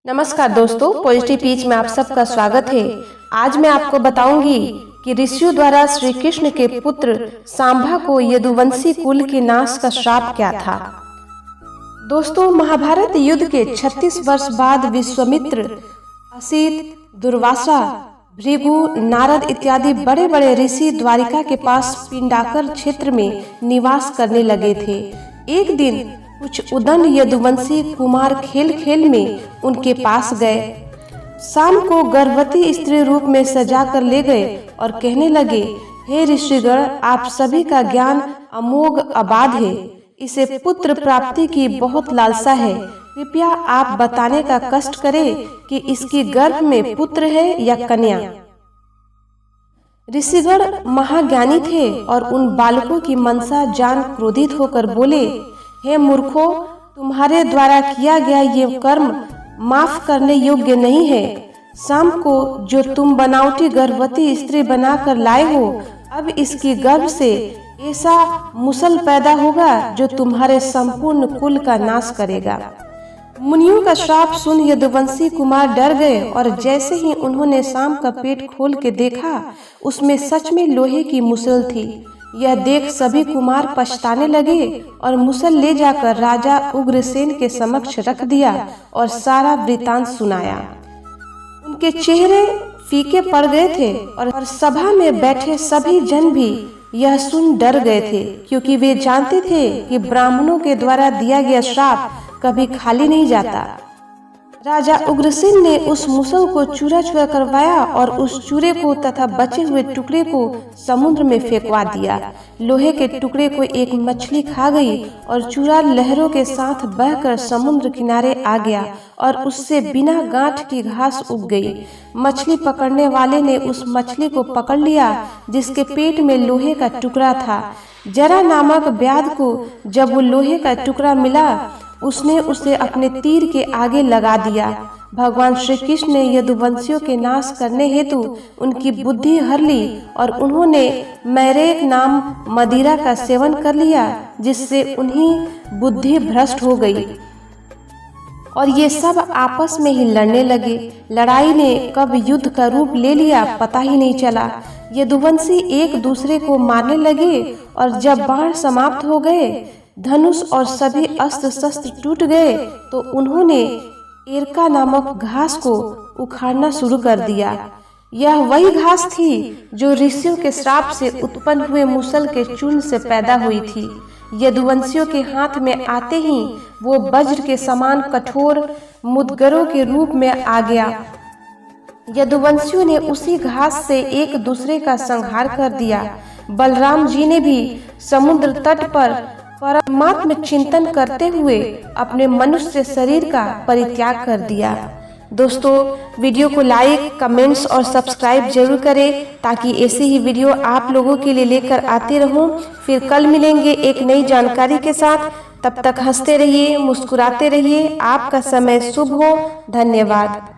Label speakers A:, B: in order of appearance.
A: नमस्कार दोस्तों, positive peach में आप सबका स्वागत है। आज मैं आपको बताऊंगी कि ऋषियों द्वारा श्री कृष्ण के पुत्र सांभा को यदुवंशी कुल के नाश का श्राप क्या था। दोस्तों, महाभारत युद्ध के 36 वर्ष बाद विश्वामित्र, असित, दुर्वासा, भृगु, नारद इत्यादि बड़े बड़े ऋषि द्वारिका के पास पिंडाकर क्षेत्र में निवास करने लगे थे। एक दिन कुछ उदंड यदुवंशी कुमार खेल खेल में उनके पास गए। शाम को गर्भवती स्त्री रूप में सजा कर ले गए और कहने लगे, हे ऋषिगण, आप सभी का ज्ञान अमोघ अबाध है। इसे पुत्र प्राप्ति की बहुत लालसा है। कृपया आप बताने का कष्ट करें कि इसकी गर्भ में पुत्र है या कन्या। ऋषिगण महाज्ञानी थे और उन बालकों की मनसा जान क्रोधित होकर बोले, हे मूर्खों, तुम्हारे द्वारा किया गया ये कर्म माफ करने योग्य नहीं है। शाम को जो तुम बनावटी गर्भवती स्त्री बनाकर लाए हो, अब इसकी गर्भ से ऐसा मुसल पैदा होगा जो तुम्हारे संपूर्ण कुल का नाश करेगा। मुनियों का श्राप सुन यदुवंशी कुमार डर गए और जैसे ही उन्होंने शाम का पेट खोल के देखा, उसमें सच में लोहे की मुसल थी। यह देख सभी कुमार पछताने लगे और मुसल ले जाकर राजा उग्रसेन के समक्ष रख दिया और सारा वृतांत सुनाया। उनके चेहरे फीके पड़ गए थे और सभा में बैठे सभी जन भी यह सुन डर गए थे, क्योंकि वे जानते थे कि ब्राह्मणों के द्वारा दिया गया श्राप कभी खाली नहीं जाता। राजा उग्रसेन ने उस मुसल को चूरा चूरा करवाया और उस चूरे को तथा बचे हुए टुकड़े को समुद्र में फेंकवा दिया। लोहे के टुकड़े को एक मछली खा गई और चूरा लहरों के साथ बहकर समुद्र किनारे आ गया और उससे बिना गांठ की घास उग गई। मछली पकड़ने वाले ने उस मछली को पकड़ लिया जिसके पेट में लोहे का टुकड़ा था। जरा नामक व्याध को जब वो लोहे का टुकड़ा मिला, उसने उसे अपने तीर के आगे लगा दिया। भगवान श्री कृष्ण ने यदुवंशियों के नाश करने हेतु उनकी बुद्धि हर ली और उन्होंने मैरेक नाम मदिरा का सेवन कर लिया, जिससे उन्हीं बुद्धि भ्रष्ट हो गई और ये सब आपस में ही लड़ने लगे। लड़ाई ने कब युद्ध का रूप ले लिया पता ही नहीं चला। यदुवंशी एक दूसरे को मारने लगे और जब बाण समाप्त हो गए, धनुष और सभी अस्त्र शस्त्र टूट गए, तो उन्होंने एरका नामक घास को उखाड़ना शुरू कर दिया। यह वही घास थी जो ऋषियों के श्राप से उत्पन्न हुए मुसल के चूर्ण से पैदा हुई थी। यदुवंशियों के हाथ में आते ही वो वज्र के समान कठोर मुद्गरों के रूप में आ गया। यदुवंशियों ने उसी घास से एक दूसरे का संहार कर दिया। बलराम जी ने भी समुद्र तट पर परमात्म चिंतन करते हुए अपने मनुष्य शरीर का परित्याग कर दिया। दोस्तों, वीडियो को लाइक, कमेंट्स और सब्सक्राइब जरूर करें ताकि ऐसे ही वीडियो आप लोगों के लिए लेकर आते रहूं। फिर कल मिलेंगे एक नई जानकारी के साथ। तब तक हंसते रहिए, मुस्कुराते रहिए। आपका समय शुभ हो। धन्यवाद।